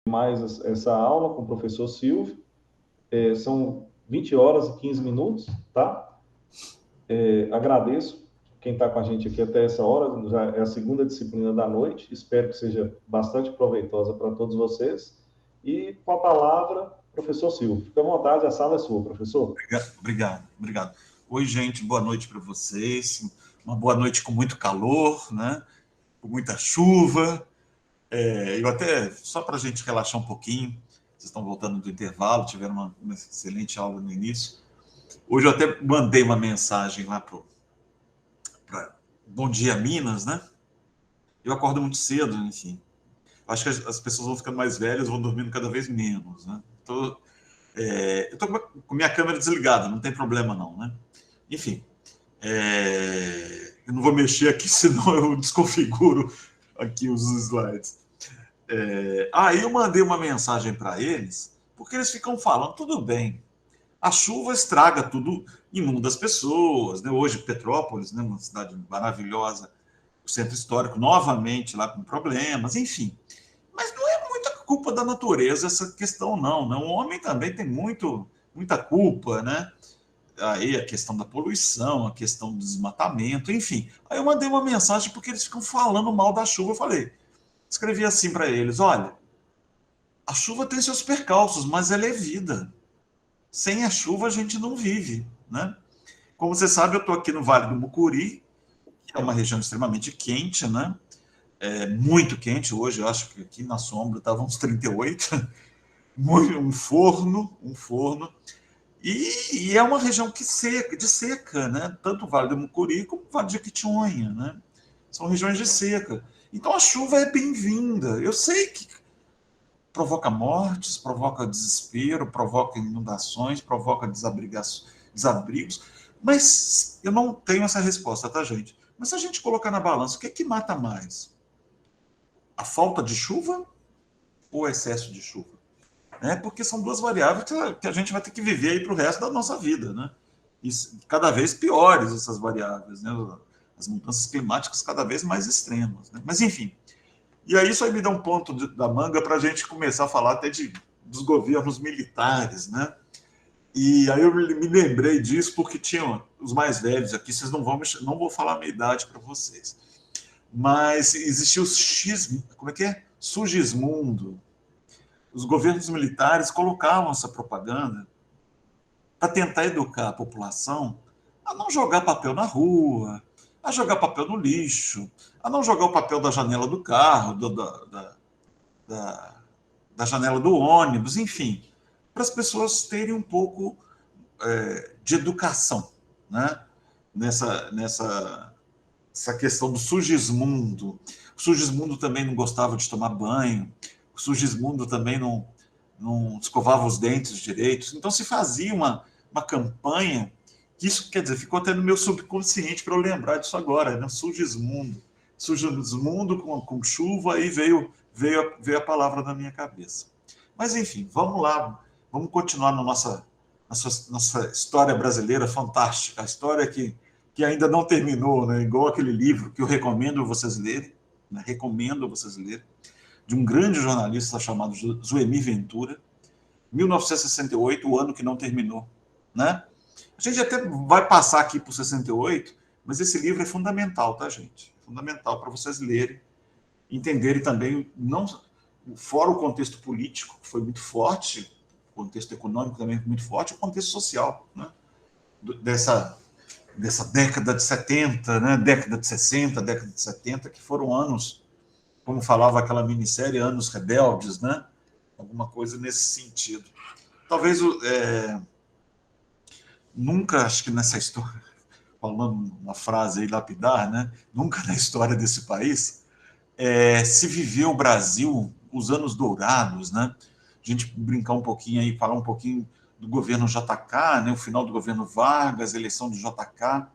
mais essa aula com o professor Silvio. São 20 horas e 15 minutos, tá? Agradeço quem está com a gente aqui até essa hora, já é a segunda disciplina da noite, espero que seja bastante proveitosa para todos vocês. E com a palavra, professor Silvio. Fique à vontade, a sala é sua, professor. Obrigado. Oi, gente, boa noite para vocês. Uma boa noite com muito calor, né? Com muita chuva. Eu até, só para a gente relaxar um pouquinho, vocês estão voltando do intervalo, tiveram uma excelente aula no início. Hoje eu até mandei uma mensagem lá para Bom Dia Minas, né? Eu acordo muito cedo, enfim. Acho que as pessoas vão ficando mais velhas, vão dormindo cada vez menos, né? Eu estou com minha câmera desligada, não tem problema não, né? Enfim, eu não vou mexer aqui, senão eu desconfiguro aqui os slides. Aí eu mandei uma mensagem para eles, porque eles ficam falando, tudo bem, a chuva estraga tudo, inunda as pessoas, né? Hoje Petrópolis, né, uma cidade maravilhosa, o centro histórico novamente lá com problemas, enfim. Mas não é muita culpa da natureza essa questão, não, né? O homem também tem muita culpa, né? Aí a questão da poluição, a questão do desmatamento, enfim. Aí eu mandei uma mensagem porque eles ficam falando mal da chuva. Eu falei, escrevi assim para eles: olha, a chuva tem seus percalços, mas ela é vida. Sem a chuva a gente não vive, né? Como você sabe, eu estou aqui no Vale do Mucuri, que é uma região extremamente quente, né? Muito quente hoje, eu acho que aqui na sombra estava uns 38, um forno. E é uma região de seca, né? Tanto o Vale do Mucuri como o Vale de Jequitinhonha, né? São regiões de seca. Então a chuva é bem-vinda. Eu sei que provoca mortes, provoca desespero, provoca inundações, provoca desabrigos, mas eu não tenho essa resposta, tá, gente? Mas se a gente colocar na balança, o que é que mata mais? A falta de chuva ou o excesso de chuva? Porque são duas variáveis que a gente vai ter que viver aí para o resto da nossa vida, né? E cada vez piores essas variáveis, né? As mudanças climáticas cada vez mais extremas, né? Mas, enfim, e aí isso aí me dá um ponto da manga para a gente começar a falar até dos governos militares, né? E aí eu me lembrei disso porque tinham os mais velhos aqui, vocês não vou falar a minha idade para vocês, mas existia como é que é? Sugismundo. Os governos militares colocavam essa propaganda para tentar educar a população a não jogar papel na rua, a jogar papel no lixo, a não jogar o papel da janela do carro, da janela do ônibus, enfim, para as pessoas terem um pouco de educação, né? Essa questão do Sugismundo. O Sugismundo também não gostava de tomar banho, o Sugismundo também não escovava os dentes direitos. Então se fazia uma campanha, que isso, quer dizer, ficou até no meu subconsciente para eu lembrar disso agora, né? Sugismundo. Sugismundo com chuva, aí veio a palavra na minha cabeça. Mas enfim, vamos lá, vamos continuar na nossa história brasileira fantástica, a história que ainda não terminou, né? Igual aquele livro que eu recomendo vocês lerem, né? Recomendo vocês lerem, de um grande jornalista chamado Zuemir Ventura, 1968, o ano que não terminou, né? A gente até vai passar aqui por 68, mas esse livro é fundamental, tá, gente? Fundamental para vocês lerem, entenderem também, não fora o contexto político, que foi muito forte, o contexto econômico também muito forte, o contexto social, né? Dessa década de 70, né? Década de 60, década de 70, que foram anos, como falava aquela minissérie, anos rebeldes, né? Alguma coisa nesse sentido. Talvez nunca, acho que nessa história, falando uma frase aí lapidar, né? Nunca na história desse país se viveu o Brasil os anos dourados, né? A gente brincar um pouquinho aí, falar um pouquinho do governo JK, né? O final do governo Vargas, a eleição do JK,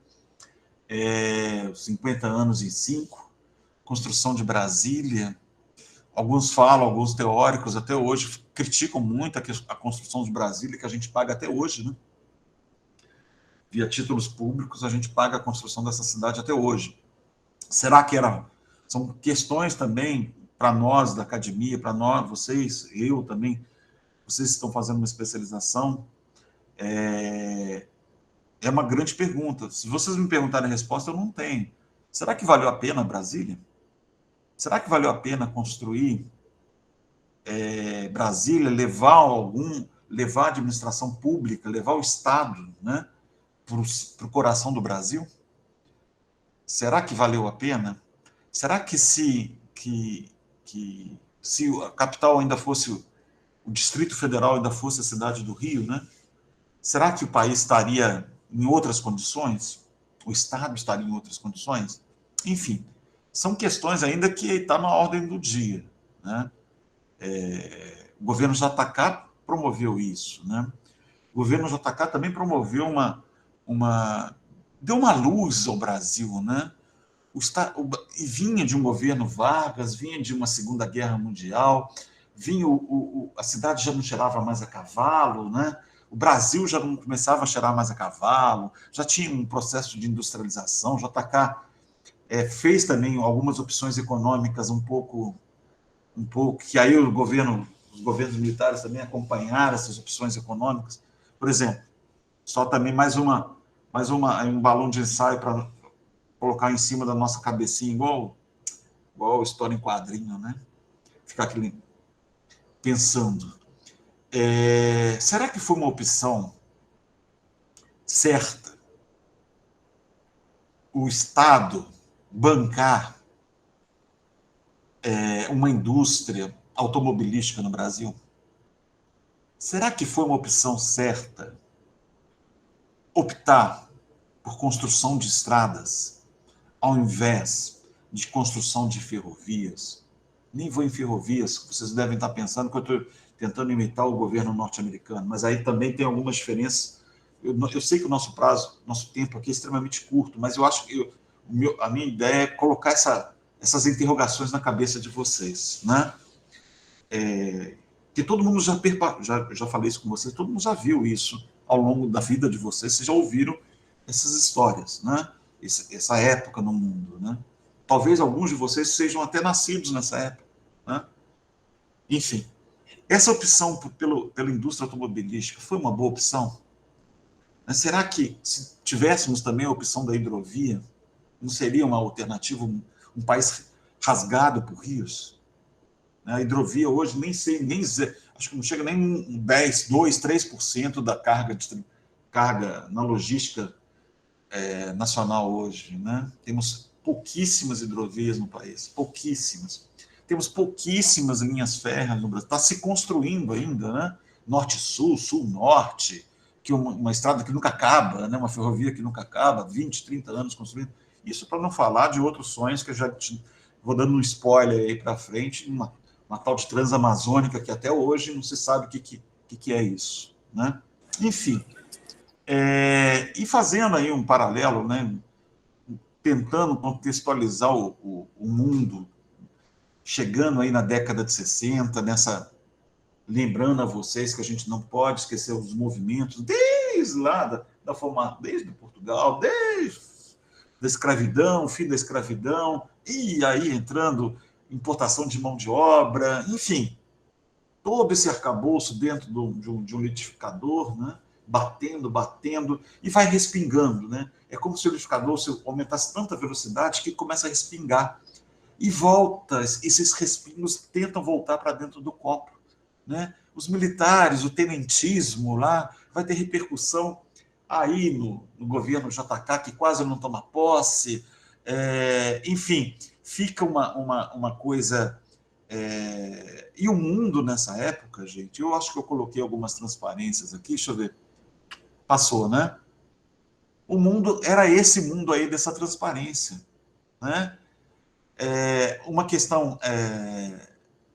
50 anos em 5, construção de Brasília. Alguns falam, alguns teóricos até hoje criticam muito a construção de Brasília, que a gente paga até hoje, né? Via títulos públicos, a gente paga a construção dessa cidade até hoje. Será que são questões também para nós da academia, para nós, vocês, eu também, vocês estão fazendo uma especialização, é uma grande pergunta. Se vocês me perguntarem a resposta, eu não tenho. Será que valeu a pena Brasília? Será que valeu a pena construir Brasília, levar a administração pública, levar o Estado, né, para o coração do Brasil? Será que valeu a pena? Será que se a capital ainda fosse, o Distrito Federal ainda fosse a cidade do Rio, né? Será que o país estaria em outras condições? O Estado estaria em outras condições? Enfim, são questões ainda que estão na ordem do dia, né? O governo JK promoveu isso, né? O governo JK também promoveu deu uma luz ao Brasil, né? E vinha de um governo Vargas, vinha de uma Segunda Guerra Mundial, vinha a cidade já não cheirava mais a cavalo, né? O Brasil já não começava a cheirar mais a cavalo, já tinha um processo de industrialização. O JK fez também algumas opções econômicas um pouco que aí os governos militares também acompanharam essas opções econômicas. Por exemplo, só também mais um balão de ensaio para colocar em cima da nossa cabecinha, igual história em quadrinho, né? Ficar aquele pensando. Será que foi uma opção certa o Estado bancar uma indústria automobilística no Brasil? Será que foi uma opção certa optar por construção de estradas ao invés de construção de ferrovias? Nem vou em ferrovias, vocês devem estar pensando que eu estou tentando imitar o governo norte-americano, mas aí também tem algumas diferenças. Eu sei que o nosso tempo aqui é extremamente curto, mas eu acho que a minha ideia é colocar essas interrogações na cabeça de vocês, né? Que todo mundo já falei isso com vocês, todo mundo já viu isso ao longo da vida de vocês já ouviram essas histórias, né? Essa época no mundo, né? Talvez alguns de vocês sejam até nascidos nessa época, né? Enfim, essa opção pela indústria automobilística foi uma boa opção? Será que, se tivéssemos também a opção da hidrovia, não seria uma alternativa, um país rasgado por rios? A hidrovia hoje, acho que não chega nem 10, 2, 3% da carga na logística nacional hoje, né? Temos pouquíssimas hidrovias no país, pouquíssimas. Temos pouquíssimas linhas férreas no Brasil. Está se construindo ainda, né? Norte-Sul, Sul-Norte, que uma estrada que nunca acaba, né? Uma ferrovia que nunca acaba, 20, 30 anos construindo. Isso para não falar de outros sonhos que eu já vou dando um spoiler aí para frente, uma tal de Transamazônica, que até hoje não se sabe o que é isso, né? Enfim, e fazendo aí um paralelo, né? Tentando contextualizar o mundo, chegando aí na década de 60, lembrando a vocês que a gente não pode esquecer os movimentos desde lá desde Portugal, desde da escravidão, fim da escravidão, e aí entrando importação de mão de obra, enfim, todo esse arcabouço dentro de um liquidificador, né? Batendo, e vai respingando, né? É como se o liquidificador aumentasse tanta velocidade que começa a respingar. E esses respingos tentam voltar para dentro do copo, né? Os militares, o tenentismo lá, vai ter repercussão aí no governo JK, que quase não toma posse. Enfim, fica uma coisa... E o mundo nessa época, gente, eu acho que eu coloquei algumas transparências aqui, deixa eu ver. Passou, né? O mundo era esse mundo aí dessa transparência, né? Uma questão,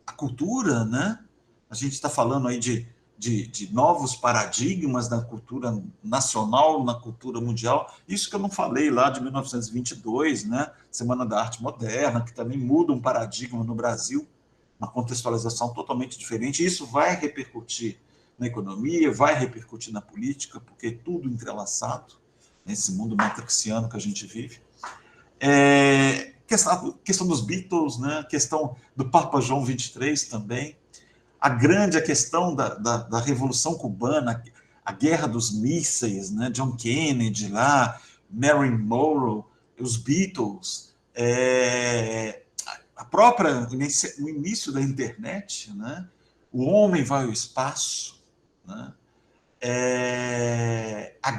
a cultura, né? A gente está falando aí de novos paradigmas na cultura nacional, na cultura mundial. Isso que eu não falei lá de 1922, né? Semana da Arte Moderna, que também muda um paradigma no Brasil, uma contextualização totalmente diferente. Isso vai repercutir na economia, vai repercutir na política, porque é tudo entrelaçado nesse mundo matrixiano que a gente vive. questão dos Beatles, né? Questão do Papa João XXIII também, a questão da Revolução Cubana, a guerra dos mísseis, né? John Kennedy lá, Marilyn Monroe, os Beatles, o início da internet, né? O homem vai ao espaço, né? A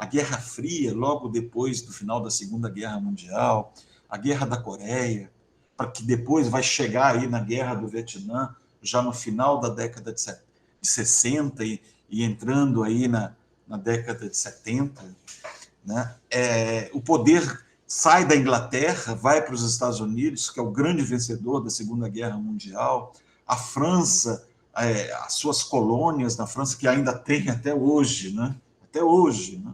Guerra Fria, logo depois do final da Segunda Guerra Mundial, a Guerra da Coreia, para que depois vai chegar aí na Guerra do Vietnã, já no final da década de 60 e entrando aí na década de 70, né? O poder sai da Inglaterra, vai para os Estados Unidos, que é o grande vencedor da Segunda Guerra Mundial, a França, as suas colônias na França, que ainda tem até hoje, né? Até hoje, né?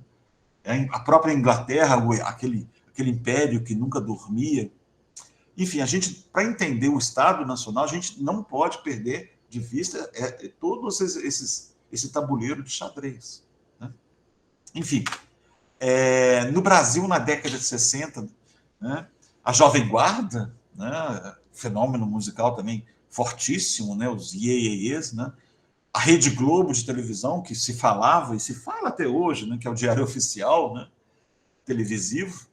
A própria Inglaterra, aquele império que nunca dormia. Enfim, para entender o Estado Nacional, a gente não pode perder de vista todos esse tabuleiro de xadrez, né? Enfim, no Brasil, na década de 60, né, a Jovem Guarda, né, fenômeno musical também fortíssimo, né, os iê-iês, né, a Rede Globo de televisão, que se falava e se fala até hoje, né, que é o diário oficial, né, televisivo.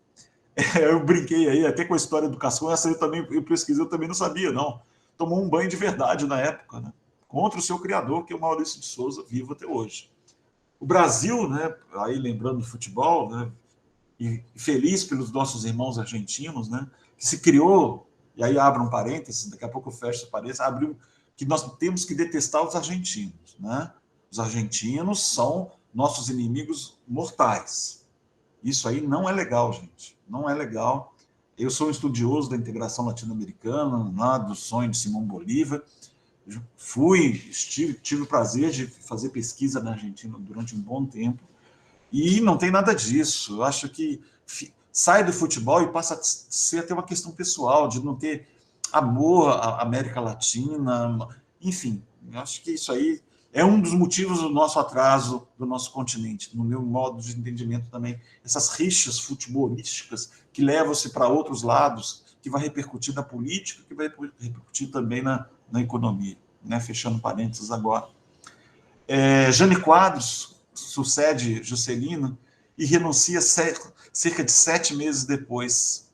Eu brinquei aí até com a história do Cascão, essa eu pesquisei, eu também não sabia, não. Tomou um banho de verdade na época, né, contra o seu criador, que é o Maurício de Souza, vivo até hoje. O Brasil, né, aí lembrando do futebol, né, e feliz pelos nossos irmãos argentinos, né, que se criou, e aí abro um parênteses, daqui a pouco eu fecho esse parênteses, abriu que nós temos que detestar os argentinos, né? Os argentinos são nossos inimigos mortais. Isso aí não é legal, gente. Não é legal. Eu sou um estudioso da integração latino-americana, lá do sonho de Simão Bolívar. Tive o prazer de fazer pesquisa na Argentina durante um bom tempo. E não tem nada disso. Eu acho que sai do futebol e passa a ser até uma questão pessoal, de não ter amor à América Latina. Enfim, eu acho que isso aí é um dos motivos do nosso atraso do nosso continente, no meu modo de entendimento também. Essas rixas futebolísticas que levam-se para outros lados, que vai repercutir na política, que vai repercutir também na economia, né? Fechando parênteses agora. Jânio Quadros sucede Juscelino e renuncia cerca de 7 meses depois,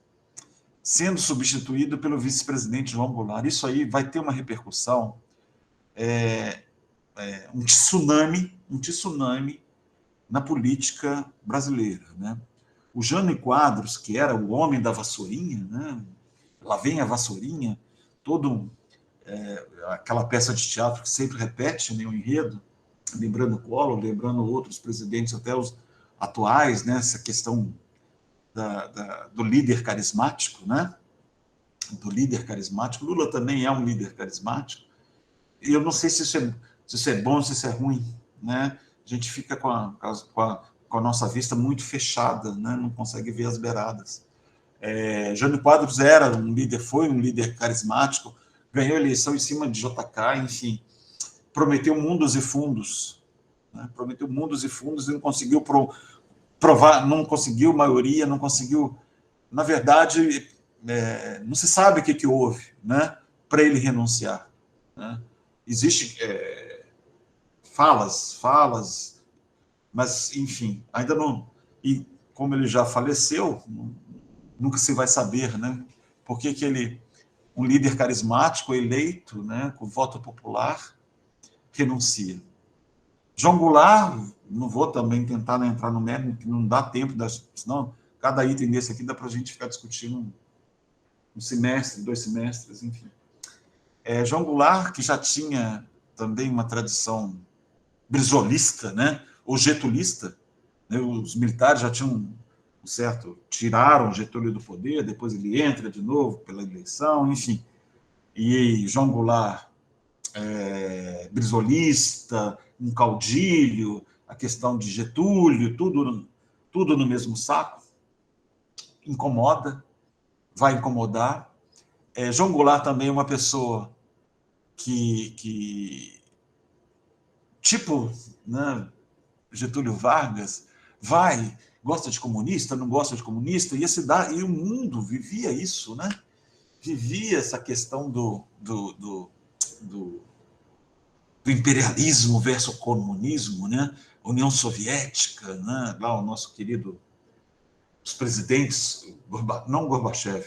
sendo substituído pelo vice-presidente João Goulart. Isso aí vai ter uma repercussão, um tsunami na política brasileira, né? O Jânio Quadros, que era o homem da vassourinha, né? Lá vem a vassourinha, aquela peça de teatro que sempre repete, né, o enredo, lembrando Collor, lembrando outros presidentes, até os atuais, né, essa questão do líder carismático, né? Do líder carismático. Lula também é um líder carismático. E eu não sei se isso é bom, se isso é ruim, né? A gente fica com a nossa vista muito fechada, né? Não consegue ver as beiradas. Jânio Quadros foi um líder carismático, ganhou a eleição em cima de JK, enfim, prometeu mundos e fundos, né? Prometeu mundos e fundos e não conseguiu provar, não conseguiu maioria, não conseguiu. Na verdade, não se sabe o que houve, né, para ele renunciar, né? Existem falas, mas, enfim, ainda não. E como ele já faleceu, nunca se vai saber, né, por que um líder carismático eleito, né, com voto popular, renuncia. João Goulart, não vou também tentar entrar no mérito, que não dá tempo, senão cada item desse aqui dá para a gente ficar discutindo um semestre, 2 semestres, enfim. João Goulart, que já tinha também uma tradição brisolista, né, ou getulista, né, os militares já tinham tiraram Getúlio do poder, depois ele entra de novo pela eleição, enfim. E João Goulart, brisolista, um caudilho, a questão de Getúlio, tudo no mesmo saco, vai incomodar. João Goulart também é uma pessoa que tipo, né, Getúlio Vargas, vai gosta de comunista, não gosta de comunista, e a cidade, e o mundo vivia isso, né? Vivia essa questão do imperialismo versus comunismo, né? União Soviética, né? Lá o nosso querido, os presidentes, não Gorbachev,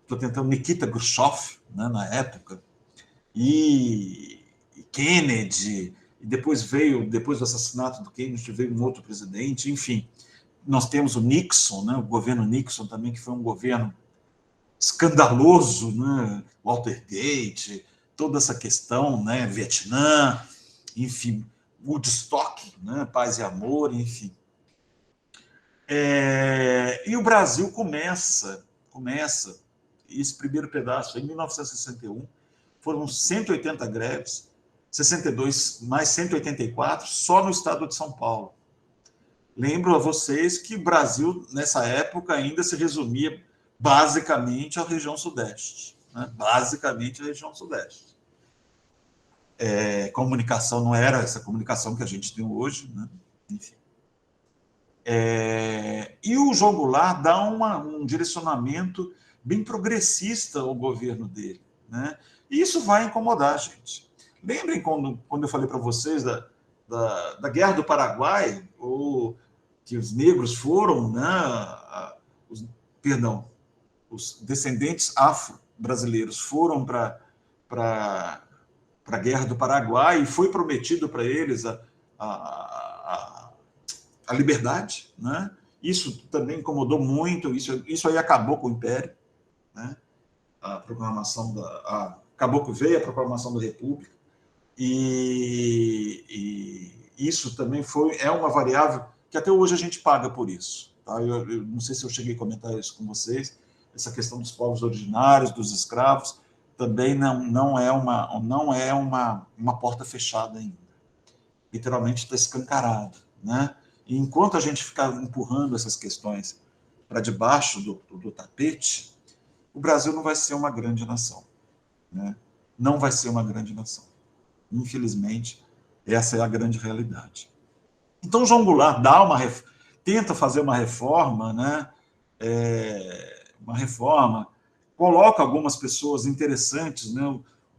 estou tentando, Nikita Khrushchev, né, na época, e Kennedy, e depois do assassinato do Kennedy, veio um outro presidente, enfim. Nós temos o Nixon, né, o governo Nixon também, que foi um governo escandaloso, né, Watergate, toda essa questão, né, Vietnã, enfim, Woodstock, né, paz e amor, enfim. E o Brasil começa esse primeiro pedaço em 1961, foram 180 greves, 62 mais 184 só no estado de São Paulo. Lembro a vocês que o Brasil, nessa época, ainda se resumia basicamente à região sudeste, né? Basicamente à região sudeste. Comunicação não era essa comunicação que a gente tem hoje, né? Enfim. E o João Goulart dá um direcionamento bem progressista ao governo dele, né? E isso vai incomodar a gente. Lembrem quando eu falei para vocês da Guerra do Paraguai, ou que os negros foram, né, os descendentes afro-brasileiros foram para a Guerra do Paraguai e foi prometido para eles a liberdade, né? Isso também incomodou muito, isso aí acabou com o Império, né? A proclamação acabou que veio a proclamação da República, e isso também é uma variável que até hoje a gente paga por isso, tá? Eu não sei se eu cheguei a comentar isso com vocês, essa questão dos povos originários, dos escravos, também não é uma porta fechada ainda. Literalmente está escancarado, né? E enquanto a gente ficar empurrando essas questões para debaixo do tapete, o Brasil não vai ser uma grande nação, né? Não vai ser uma grande nação. Infelizmente, essa é a grande realidade. Então, João Goulart tenta fazer uma reforma, né? Uma reforma, coloca algumas pessoas interessantes, né?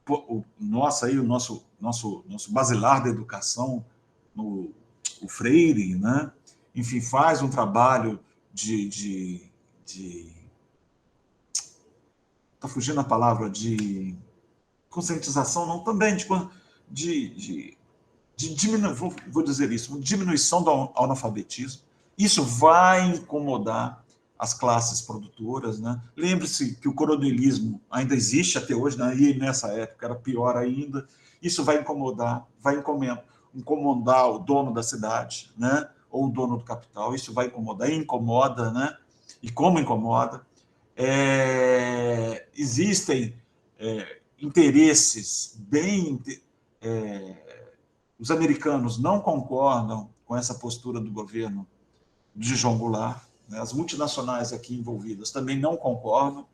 O nosso basilar da educação, o Freire, né? Enfim, faz um trabalho de está fugindo a palavra, de conscientização, não, também de vou dizer isso, diminuição do analfabetismo. Isso vai incomodar as classes produtoras, né? Lembre-se que o coronelismo ainda existe até hoje, né? E nessa época era pior ainda. Isso vai incomodar o dono da cidade, né? Ou o dono do capital. Isso vai incomodar, e incomoda, né? E como incomoda. Existem interesses bem... os americanos não concordam com essa postura do governo de João Goulart, né? As multinacionais aqui envolvidas também não concordam,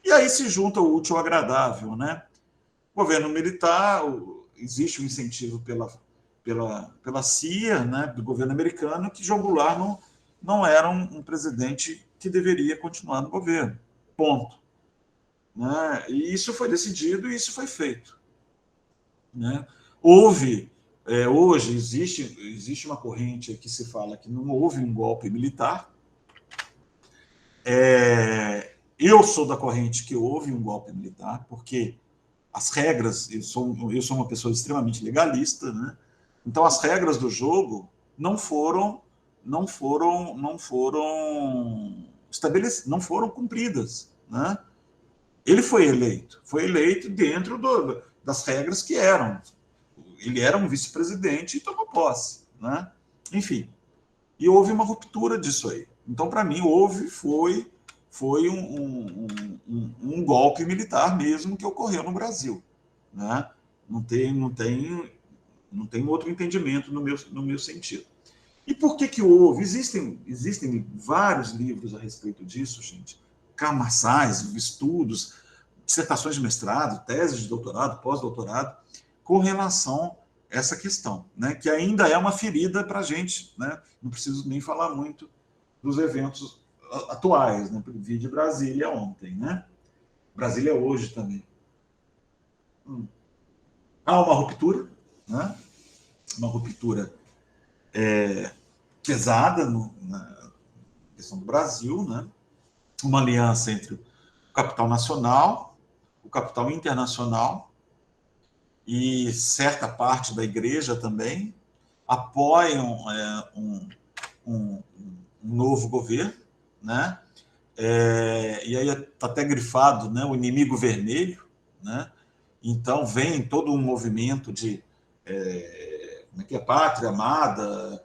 e aí se junta o útil ao agradável, né? Governo militar, existe um incentivo pela CIA, né, do governo americano, que João Goulart não era um presidente que deveria continuar no governo, ponto. Né? E isso foi decidido e isso foi feito. Né? Hoje existe uma corrente que se fala que não houve um golpe militar. Eu sou da corrente que houve um golpe militar, porque as regras, eu sou uma pessoa extremamente legalista, né? Então as regras do jogo não foram estabelecidas, não foram cumpridas, né? Ele foi eleito dentro das regras que eram. Ele era um vice-presidente e tomou posse, né? Enfim, e houve uma ruptura disso aí. Então, para mim, foi um golpe militar mesmo que ocorreu no Brasil, né? Não tem outro entendimento no meu sentido. E por que houve? Existem vários livros a respeito disso, gente. Camaçais, estudos, dissertações de mestrado, teses de doutorado, pós-doutorado, com relação a essa questão, né? Que ainda é uma ferida para a gente, né? Não preciso nem falar muito dos eventos atuais, né? Vi de Brasília ontem, né? Brasília hoje também. Há uma ruptura, né? Uma ruptura pesada na questão do Brasil, né? Uma aliança entre o capital nacional, o capital internacional e certa parte da igreja também apoiam um novo governo, né? E aí está até grifado, né, o inimigo vermelho, né? Então vem todo um movimento de como é que é, pátria amada,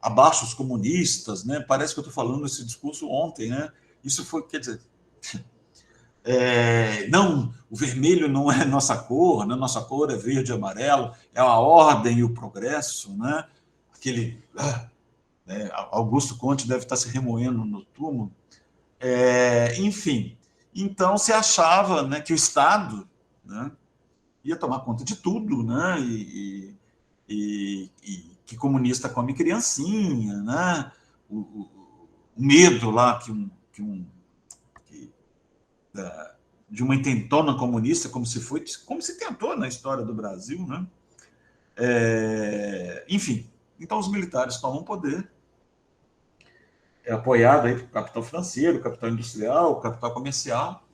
abaixo os comunistas, né? Parece que eu estou falando esse discurso ontem, né? Isso foi, quer dizer, não, o vermelho não é nossa cor, né? Nossa cor é verde e amarelo, é a ordem e o progresso, né? Aquele Augusto Conte deve estar se remoendo no túmulo. Enfim, então se achava, né, que o Estado, né, ia tomar conta de tudo, né, e que comunista come criancinha, né, o medo lá de uma intentona comunista, como se tentou na história do Brasil, né? Enfim, então os militares tomam poder, apoiado aí pelo capital financeiro, capital industrial, capital comercial,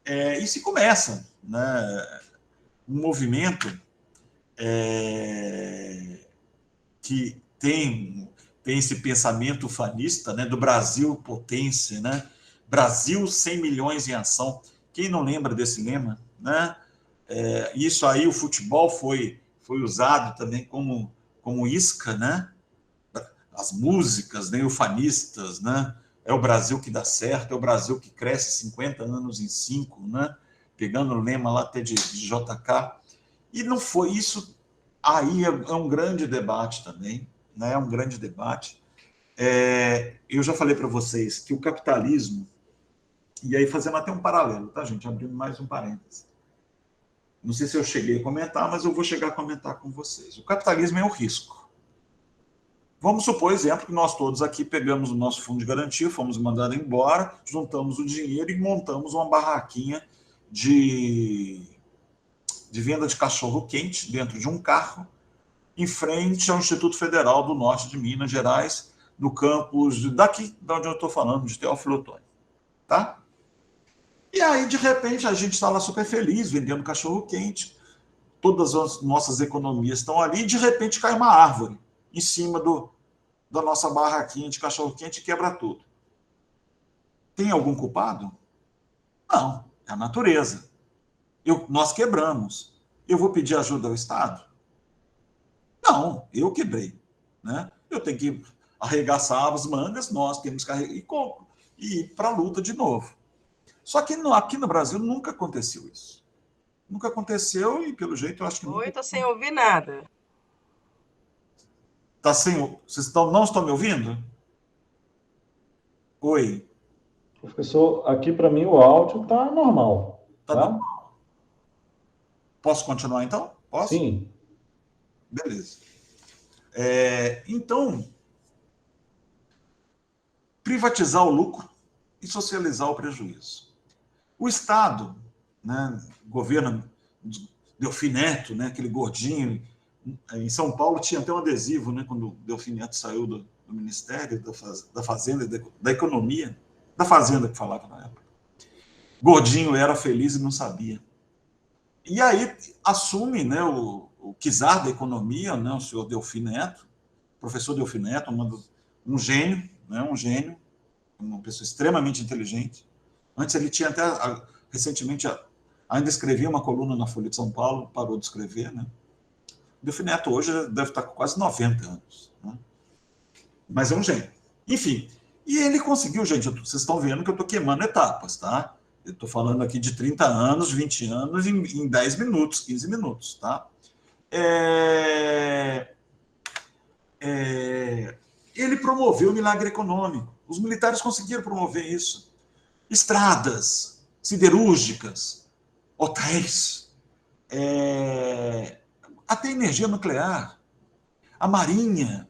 e se começa, né, um movimento que tem esse pensamento ufanista, né, do Brasil potência, né? Brasil 100 milhões em ação. Quem não lembra desse lema, né? Isso aí, o futebol foi usado também como isca, né? As músicas, né, ufanistas, né? É o Brasil que dá certo, é o Brasil que cresce 50 anos em 5, né? Pegando o lema lá até de JK. E não foi isso. Aí é um grande debate também, né? É um grande debate. Eu já falei para vocês que o capitalismo, e aí fazendo até um paralelo, tá, gente? Abrindo mais um parênteses. Não sei se eu cheguei a comentar, mas eu vou chegar a comentar com vocês. O capitalismo é o risco. Vamos supor, exemplo, que nós todos aqui pegamos o nosso fundo de garantia, fomos mandados embora, juntamos o dinheiro e montamos uma barraquinha de venda de cachorro-quente dentro de um carro, em frente ao Instituto Federal do Norte de Minas Gerais, no campus daqui, de onde eu estou falando, de Teófilo Otoni. Tá? E aí, de repente, a gente está lá super feliz, vendendo cachorro-quente, todas as nossas economias estão ali, e de repente cai uma árvore em cima da nossa barraquinha de cachorro-quente e quebra tudo. Tem algum culpado? Não, é a natureza. Nós quebramos. Eu vou pedir ajuda ao Estado? Não, eu quebrei. Né? Eu tenho que arregaçar as mangas, nós temos que ir para a luta de novo. Só que aqui no Brasil nunca aconteceu isso. Nunca aconteceu e, pelo jeito, eu acho que nunca... Oi, estou sem ouvir nada. Tá sem... Vocês não estão me ouvindo? Oi. Professor, aqui para mim o áudio está normal. Tá normal. Posso continuar, então? Posso? Sim. Beleza. Então, privatizar o lucro e socializar o prejuízo. O Estado, né, o governo Delfim Neto, né, aquele gordinho, em São Paulo tinha até um adesivo, né, quando o Delfim Neto saiu do Ministério da Fazenda, da Economia, da Fazenda que falava na época. Gordinho era feliz e não sabia. E aí assume, né, o czar da economia, né, o senhor Delfim Neto, professor Delfim Neto, um gênio, né, uma pessoa extremamente inteligente. Antes ele tinha até, recentemente, ainda escrevia uma coluna na Folha de São Paulo, parou de escrever, né? O Delfim Neto hoje deve estar com quase 90 anos, né? Mas é um gênio. Enfim, e ele conseguiu, gente, vocês estão vendo que eu estou queimando etapas, tá? Eu estou falando aqui de 30 anos, 20 anos em 10 minutos, 15 minutos, tá? Ele promoveu o milagre econômico. Os militares conseguiram promover isso. Estradas, siderúrgicas, hotéis, até energia nuclear, a Marinha,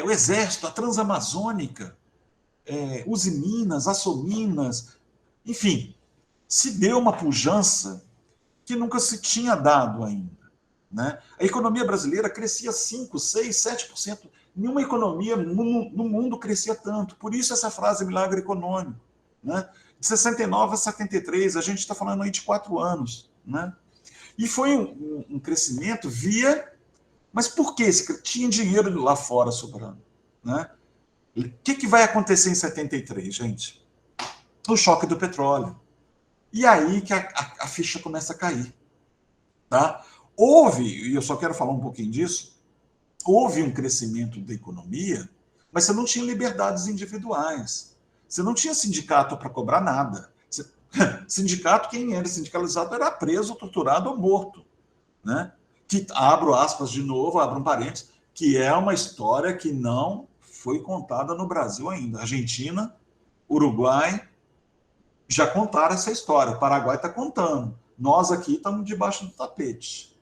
o Exército, a Transamazônica, Usiminas, Açominas, enfim, se deu uma pujança que nunca se tinha dado ainda. Né? A economia brasileira crescia 5%, 6%, 7%. Nenhuma economia no mundo crescia tanto. Por isso essa frase milagre econômico. Né? De 69 a 73, a gente está falando aí de 4 anos. Né? E foi um crescimento via... Mas por que? Tinha dinheiro lá fora sobrando. Né? O que vai acontecer em 73, gente? O choque do petróleo. E aí que a ficha começa a cair. Tá? Houve, e eu só quero falar um pouquinho disso, houve um crescimento da economia, mas você não tinha liberdades individuais. Você não tinha sindicato para cobrar nada. Sindicato, quem era sindicalizado era preso, torturado ou morto. Né? Que, abro aspas de novo, abro um parênteses, que é uma história que não foi contada no Brasil ainda. Argentina, Uruguai já contaram essa história. O Paraguai está contando. Nós aqui estamos debaixo do tapete.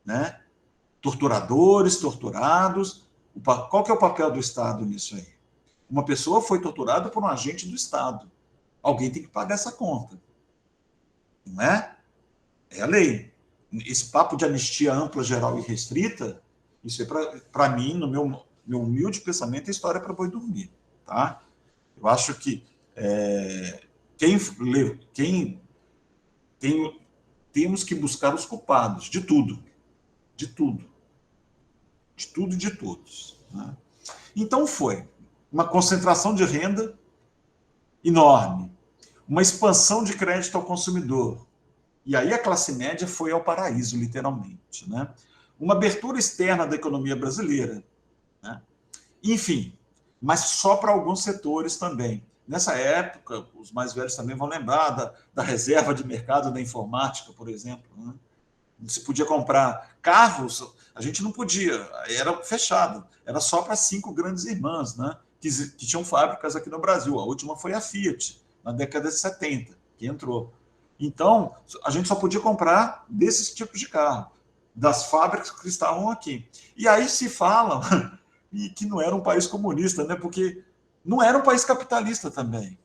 Né? Torturadores, torturados. Qual que é o papel do Estado nisso aí? Uma pessoa foi torturada por um agente do Estado. Alguém tem que pagar essa conta. Não é? É a lei. Esse papo de anistia ampla, geral e restrita, isso é, para mim, no meu humilde pensamento, é história para boi dormir. Tá? Eu acho que temos que buscar os culpados de tudo. De tudo. De tudo e de todos. Né? Então foi uma concentração de renda enorme, uma expansão de crédito ao consumidor. E aí a classe média foi ao paraíso, literalmente. Né? Uma abertura externa da economia brasileira. Né? Enfim, mas só para alguns setores também. Nessa época, os mais velhos também vão lembrar da reserva de mercado da informática, por exemplo. Né? Não se podia comprar carros, a gente não podia, era fechado, era só para 5 grandes irmãs, né, que tinham fábricas aqui no Brasil. A última foi a Fiat, na década de 70, que entrou. Então, a gente só podia comprar desses tipos de carro, das fábricas que estavam aqui. E aí se fala que não era um país comunista, né, porque não era um país capitalista também.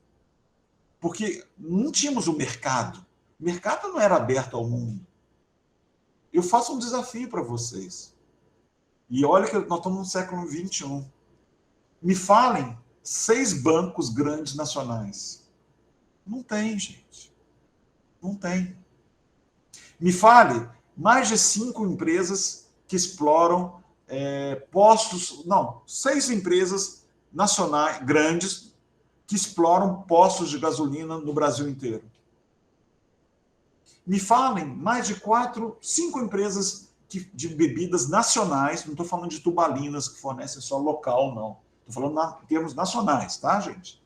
Porque não tínhamos o mercado. O mercado não era aberto ao mundo. Eu faço um desafio para vocês. E olha que nós estamos no século XXI. Me falem 6 bancos grandes nacionais. Não tem, gente. Não tem. Me fale mais de 5 empresas que exploram postos... Não, 6 empresas nacionais grandes que exploram postos de gasolina no Brasil inteiro. Me falem mais de 4, 5 empresas de bebidas nacionais, não estou falando de tubalinas que fornecem só local, não. Estou falando em termos nacionais, tá, gente?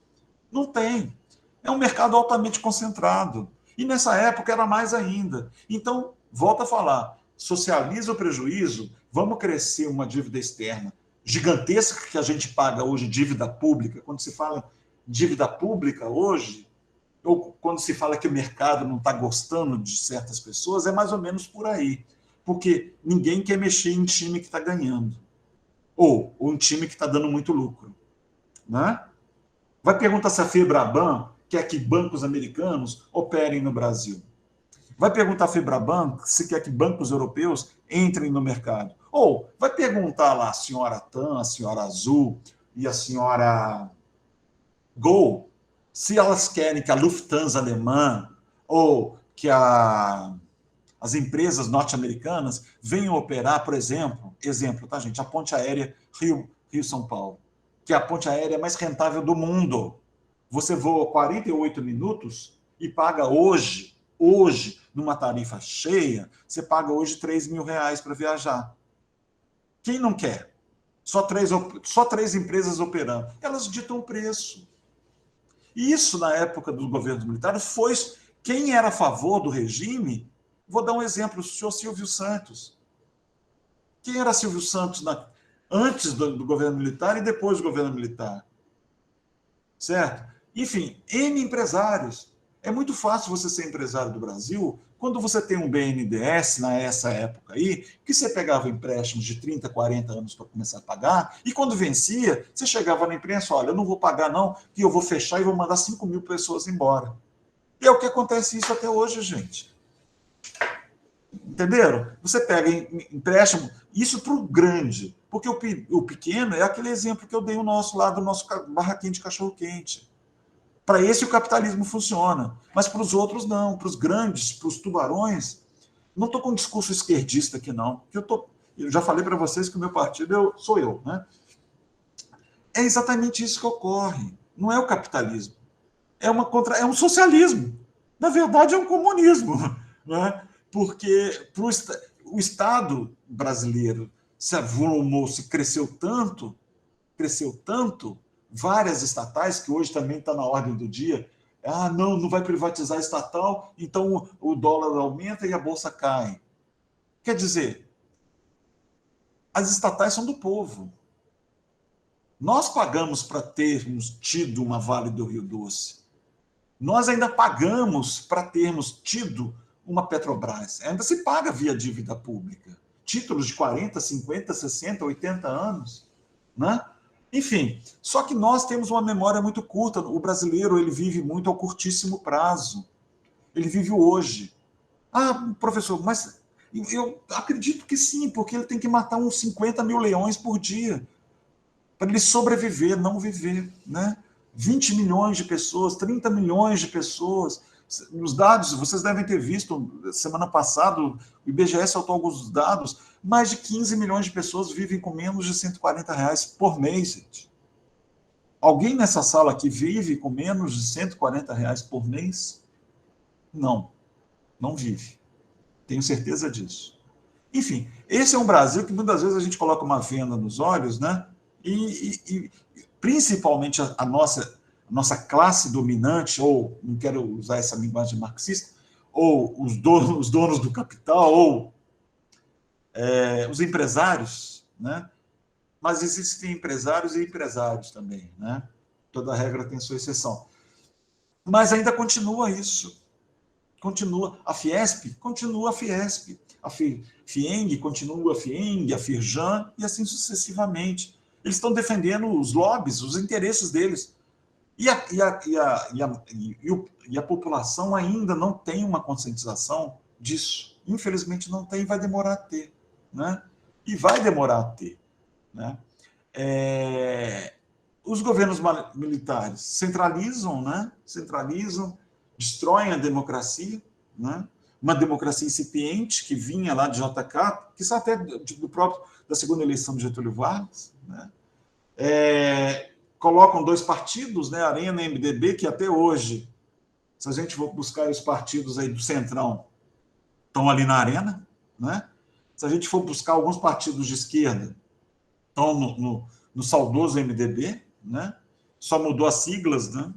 Não tem. É um mercado altamente concentrado. E nessa época era mais ainda. Então, volta a falar, socializa o prejuízo, vamos crescer uma dívida externa gigantesca que a gente paga hoje, dívida pública. Quando se fala dívida pública hoje, ou quando se fala que o mercado não está gostando de certas pessoas, é mais ou menos por aí. Porque ninguém quer mexer em time que está ganhando. Ou um time que está dando muito lucro. Né? Vai perguntar se a Febraban quer que bancos americanos operem no Brasil. Vai perguntar a Febraban se quer que bancos europeus entrem no mercado. Ou vai perguntar lá a senhora TAM, a senhora Azul e a senhora Gol, se elas querem que a Lufthansa alemã ou que as empresas norte-americanas venham operar, por exemplo, tá, gente? A ponte aérea Rio-São Paulo, que é a ponte aérea mais rentável do mundo. Você voa 48 minutos e paga hoje, numa tarifa cheia, você paga hoje R$3.000 para viajar. Quem não quer? Só três empresas operando. Elas ditam o preço. E isso, na época dos governos militares, foi... Quem era a favor do regime, vou dar um exemplo, o senhor Silvio Santos. Quem era Silvio Santos antes do governo militar e depois do governo militar? Certo? Enfim, N empresários É muito fácil você ser empresário do Brasil quando você tem um BNDES, nessa época aí, que você pegava empréstimos de 30, 40 anos para começar a pagar, e quando vencia, você chegava na imprensa, olha, eu não vou pagar não, que eu vou fechar e vou mandar 5 mil pessoas embora. E é o que acontece isso até hoje, gente. Entenderam? Você pega empréstimo, isso para o grande, porque o pequeno é aquele exemplo que eu dei o nosso lá do nosso barraquinho de cachorro-quente. Para esse o capitalismo funciona, mas para os outros não, para os grandes, para os tubarões. Não estou com um discurso esquerdista aqui, não. Eu já falei para vocês que o meu partido sou eu, né? É exatamente isso que ocorre. Não é o capitalismo. É um socialismo. Na verdade, é um comunismo. Né? Porque o Estado brasileiro se avolumou, se cresceu tanto, várias estatais, que hoje também está na ordem do dia, não vai privatizar a estatal, então o dólar aumenta e a bolsa cai. Quer dizer, as estatais são do povo. Nós pagamos para termos tido uma Vale do Rio Doce. Nós ainda pagamos para termos tido uma Petrobras. Ainda se paga via dívida pública. Títulos de 40, 50, 60, 80 anos. Né? Enfim, só que nós temos uma memória muito curta. O brasileiro ele vive muito ao curtíssimo prazo. Ele vive hoje. Professor, mas eu acredito que sim, porque ele tem que matar uns 50 mil leões por dia para ele sobreviver, não viver. Né? 20 milhões de pessoas, 30 milhões de pessoas. Os dados, vocês devem ter visto, semana passada, o IBGE soltou alguns dados, mais de 15 milhões de pessoas vivem com menos de R$ 140 por mês, gente. Alguém nessa sala aqui vive com menos de R$ 140 por mês? Não, não vive. Tenho certeza disso. Enfim, esse é um Brasil que muitas vezes a gente coloca uma venda nos olhos, né? E principalmente a nossa classe dominante, ou, não quero usar essa linguagem marxista, ou os donos do capital, ou os empresários, né? Mas existem empresários e empresários também, né? Toda regra tem sua exceção. Mas ainda continua isso. Continua. A Fiesp continua a Fiesp. A FIENG continua a FIENG, a Firjan, e assim sucessivamente. Eles estão defendendo os lobbies, os interesses deles. E a população ainda não tem uma conscientização disso. Infelizmente não tem, vai demorar a ter. Né? E vai demorar a ter. Né? Os governos militares centralizam, né? Destroem a democracia, né? Uma democracia incipiente que vinha lá de JK, que está até da segunda eleição de Getúlio Vargas, né? Colocam 2 partidos, né? Arena e MDB, que até hoje, se a gente for buscar os partidos aí do Centrão, estão ali na Arena, né? Se a gente for buscar alguns partidos de esquerda, estão no saudoso MDB, né? Só mudou as siglas, né?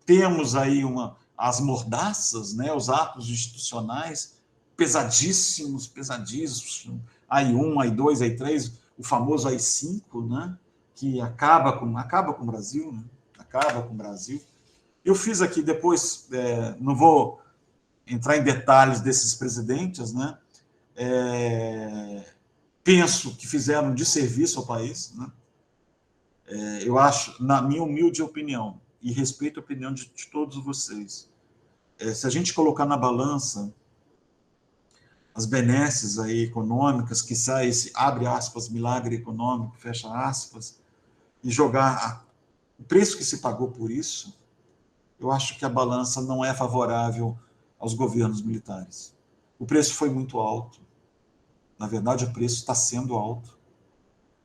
Temos aí as mordaças, né? Os atos institucionais pesadíssimos, AI-1, AI-2, AI-3, o famoso AI-5, né? Que acaba com o Brasil, né? Acaba com o Brasil. Eu fiz aqui depois, não vou entrar em detalhes desses presidentes, né? Penso que fizeram um desserviço ao país, né? Eu acho, na minha humilde opinião, e respeito a opinião de todos vocês, se a gente colocar na balança as benesses aí econômicas, que sai esse, abre aspas, milagre econômico, fecha aspas, e jogar o preço que se pagou por isso, eu acho que a balança não é favorável aos governos militares. O preço foi muito alto. Na verdade, o preço está sendo alto.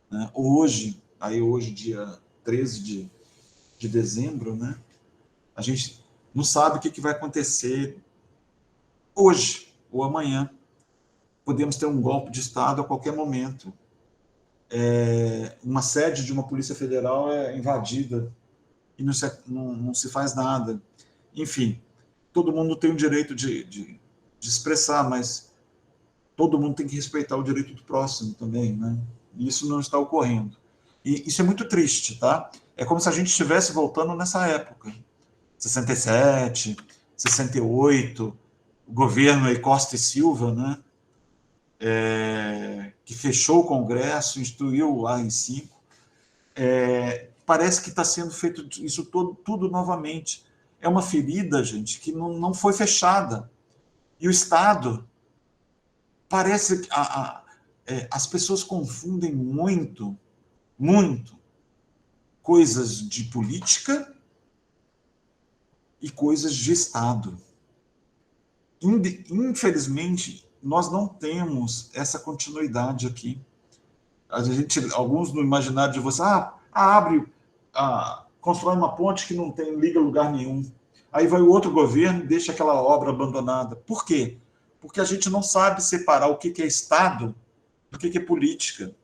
Né? Hoje, dia 13 de dezembro, né? A gente não sabe o que vai acontecer hoje ou amanhã. Podemos ter um golpe de Estado a qualquer momento. Uma sede de uma Polícia Federal é invadida e não se faz nada. Enfim, todo mundo tem o direito de expressar, mas todo mundo tem que respeitar o direito do próximo também, né? E isso não está ocorrendo. E isso é muito triste, tá? É como se a gente estivesse voltando nessa época, 67, 68, o governo aí Costa e Silva, né? Que fechou o Congresso, instituiu o AI-5. Parece que está sendo feito isso tudo novamente. É uma ferida, gente, que não foi fechada. E o Estado, parece que as pessoas confundem muito coisas de política e coisas de Estado. Infelizmente, nós não temos essa continuidade aqui. Alguns no imaginário de você, constrói uma ponte que não liga lugar nenhum. Aí vai o outro governo e deixa aquela obra abandonada. Por quê? Porque a gente não sabe separar o que é Estado do que é política.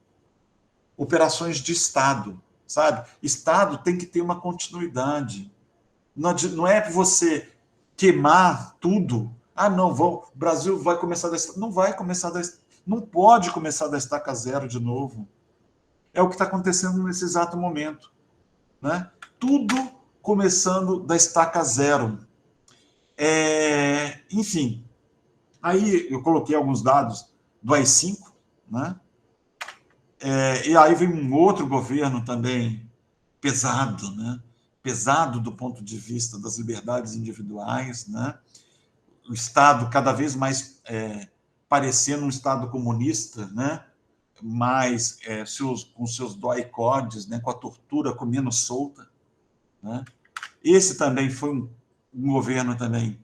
Operações de Estado, sabe? Estado tem que ter uma continuidade. Não é você queimar tudo. Não, o Brasil vai começar da estaca. Não vai começar não pode começar da estaca zero de novo. É o que está acontecendo nesse exato momento, né? Tudo começando da estaca zero. Enfim, aí eu coloquei alguns dados do AI-5, né? E aí vem um outro governo também pesado, né? Pesado do ponto de vista das liberdades individuais, né? O Estado cada vez mais parecendo um Estado comunista, né? Mas com seus DOI-codes, né? Com a tortura comendo solta, né? Esse também foi um governo também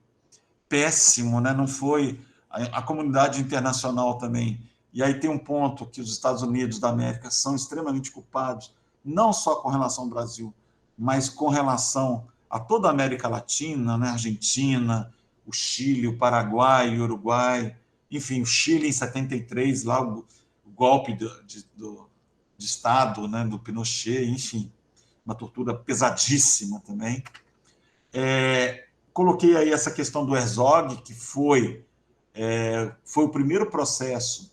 péssimo, né? Não foi a comunidade internacional também. E aí tem um ponto que os Estados Unidos da América são extremamente culpados, não só com relação ao Brasil, mas com relação a toda a América Latina, né? Argentina, o Chile, o Paraguai, o Uruguai, enfim, o Chile em 73, lá o golpe de Estado, né? Do Pinochet, enfim, uma tortura pesadíssima também. Coloquei aí essa questão do Herzog, que foi o primeiro processo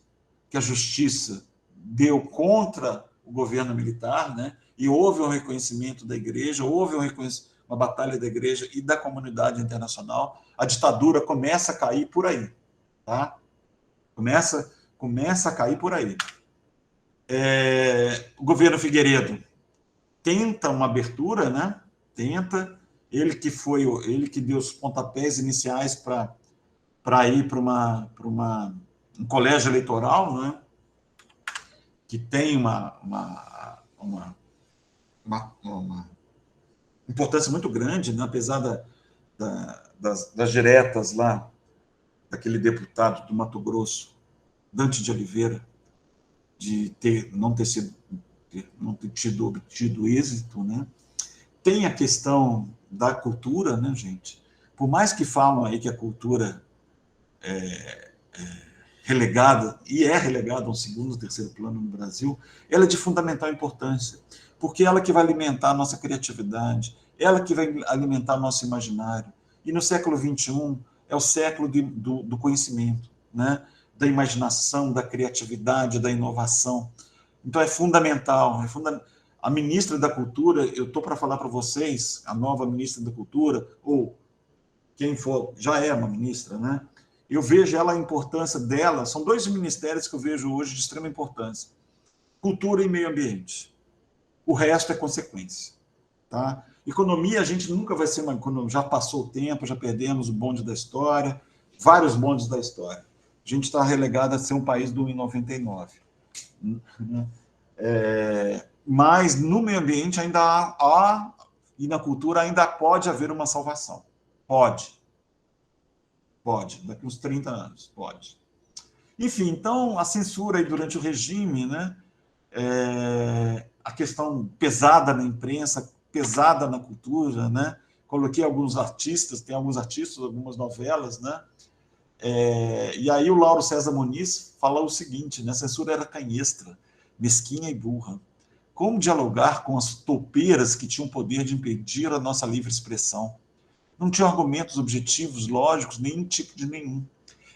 que a justiça deu contra o governo militar, né? E houve um reconhecimento da igreja, houve uma batalha da igreja e da comunidade internacional. A ditadura começa a cair por aí, tá? Começa a cair por aí. O governo Figueiredo tenta uma abertura, né? Ele que deu os pontapés iniciais para ir para um colégio eleitoral, né? Que tem uma importância muito grande, né? Apesar das diretas lá, daquele deputado do Mato Grosso, Dante de Oliveira, de não ter obtido êxito, né? Tem a questão da cultura, né, gente? Por mais que falam aí que a cultura relegada, e é relegada a um segundo, terceiro plano no Brasil, ela é de fundamental importância, porque ela que vai alimentar a nossa criatividade, ela que vai alimentar nosso imaginário. E no século XXI é o século do conhecimento, né? Da imaginação, da criatividade, da inovação. Então é fundamental. A ministra da Cultura, eu estou para falar para vocês, a nova ministra da Cultura, ou quem for, já é uma ministra, né? Eu vejo a importância dela, são dois ministérios que eu vejo hoje de extrema importância: cultura e meio ambiente. O resto é consequência, tá? Economia, a gente nunca vai ser uma economia, já passou o tempo, já perdemos o bonde da história, vários bondes da história. A gente está relegado a ser um país do 1,99. Mas no meio ambiente ainda há, e na cultura ainda pode haver uma salvação. Pode, daqui uns 30 anos, pode. Enfim, então, a censura aí durante o regime, né? A questão pesada na imprensa, pesada na cultura, né? Coloquei alguns artistas, tem alguns artistas, algumas novelas, né? E aí o Lauro César Muniz falou o seguinte, né? A censura era canhestra, mesquinha e burra. Como dialogar com as topeiras que tinham o poder de impedir a nossa livre expressão? Não tinham argumentos objetivos, lógicos, nem tipo de nenhum.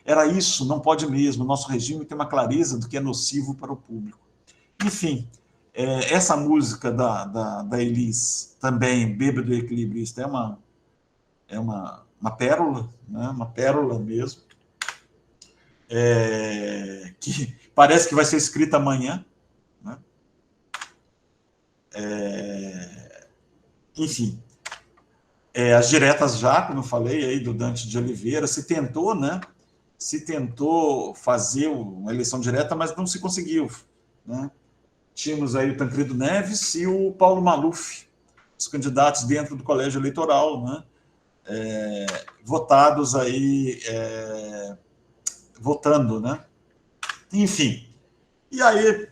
Era isso, não pode mesmo. Nosso regime tem uma clareza do que é nocivo para o público. Enfim, essa música da Elis, também, Bêbado e Equilibrista, é uma pérola, né? Uma pérola mesmo, que parece que vai ser escrita amanhã, né? Enfim, as diretas já, como eu falei, aí do Dante de Oliveira, se tentou, né? Se tentou fazer uma eleição direta, mas não se conseguiu, né? Tínhamos aí o Tancredo Neves e o Paulo Maluf, os candidatos dentro do colégio eleitoral, né? Votados aí, votando, né? Enfim, e aí,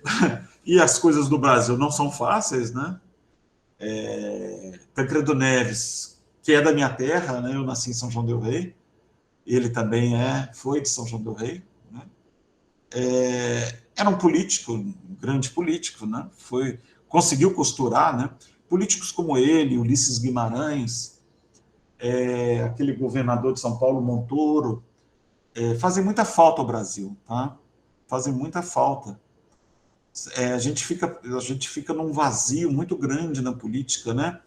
e as coisas do Brasil não são fáceis, né? Tancredo Neves, que é da minha terra, né? Eu nasci em São João del Rei, ele também foi de São João del Rei, né? Era um político, um grande político, né? Conseguiu costurar, né? Políticos como ele, Ulisses Guimarães, aquele governador de São Paulo, Montoro, fazem muita falta ao Brasil, tá? Fazem muita falta. A gente fica num vazio muito grande na política, né?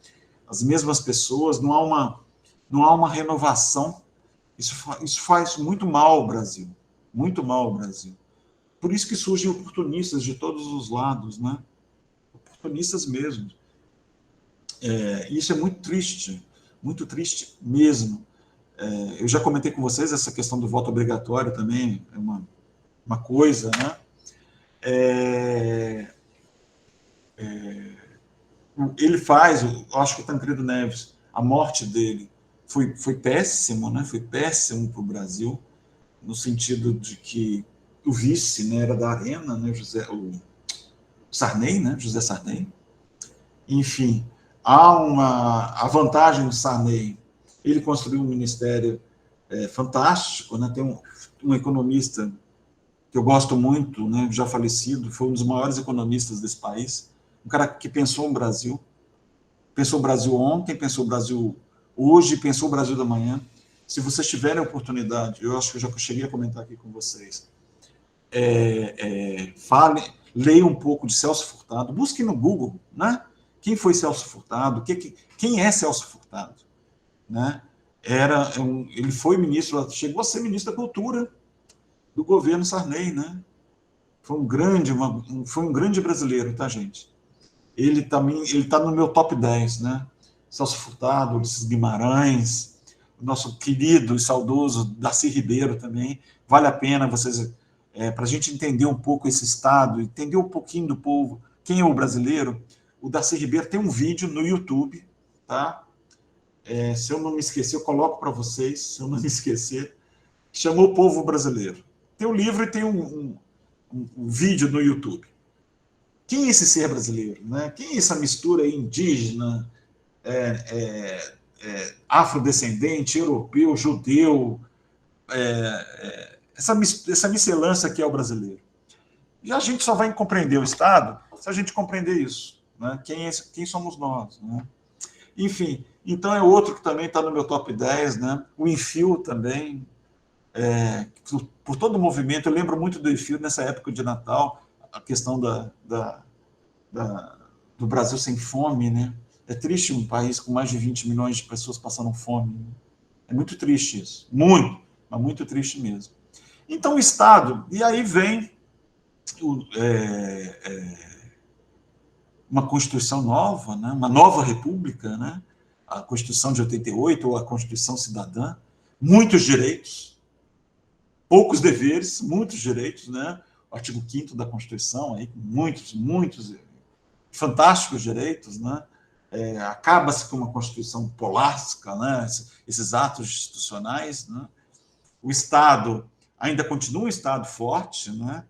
As mesmas pessoas, não há uma renovação. Isso faz muito mal ao Brasil, muito mal ao Brasil. Por isso que surgem oportunistas de todos os lados, né? Oportunistas mesmo. Isso é muito triste mesmo. Eu já comentei com vocês essa questão do voto obrigatório também, é uma coisa, né? Ele faz, eu acho que o Tancredo Neves, a morte dele foi péssimo, né? Foi péssimo para o Brasil, no sentido de que o vice, né, era da Arena, né, o Sarney, né, José Sarney. Enfim, a vantagem do Sarney, ele construiu um ministério fantástico, né? Tem um economista que eu gosto muito, né, já falecido, foi um dos maiores economistas desse país, um cara que pensou o Brasil ontem, pensou o Brasil hoje, pensou o Brasil da manhã. Se vocês tiverem a oportunidade, eu acho que eu já cheguei a comentar aqui com vocês, leiam um pouco de Celso Furtado, busquem no Google, né? Quem foi Celso Furtado? Quem é Celso Furtado? Né? Ele foi ministro, chegou a ser ministro da Cultura do governo Sarney, né? Foi um grande brasileiro, tá, gente? Ele está no meu top 10, né? Celso Furtado, Ulisses Guimarães, o nosso querido e saudoso Darcy Ribeiro também. Vale a pena vocês, para a gente entender um pouco esse Estado, entender um pouquinho do povo, quem é o brasileiro. O Darcy Ribeiro tem um vídeo no YouTube, tá? Se eu não me esquecer, eu coloco para vocês, se eu não me esquecer, chamou O Povo Brasileiro. Tem um livro e tem um vídeo no YouTube. Quem é esse ser brasileiro? Né? Quem é essa mistura indígena, afrodescendente, europeu, judeu, essa miscelância que é o brasileiro? E a gente só vai compreender o Estado se a gente compreender isso. Né? Quem somos nós? Né? Enfim, então é outro que também está no meu top 10, né? O Enfio também, por todo o movimento, eu lembro muito do Enfio nessa época de Natal, a questão do Brasil sem fome, né? É triste um país com mais de 20 milhões de pessoas passando fome. Né? É muito triste isso, mas muito triste mesmo. Então o Estado, e aí vem uma Constituição nova, né? Uma nova república, né? A Constituição de 88 ou a Constituição Cidadã, muitos direitos, poucos deveres, muitos direitos, né? O artigo 5º da Constituição, aí, muitos fantásticos direitos, né? Acaba-se com uma Constituição política, né? Esses atos institucionais, né? O Estado ainda continua um Estado forte, né?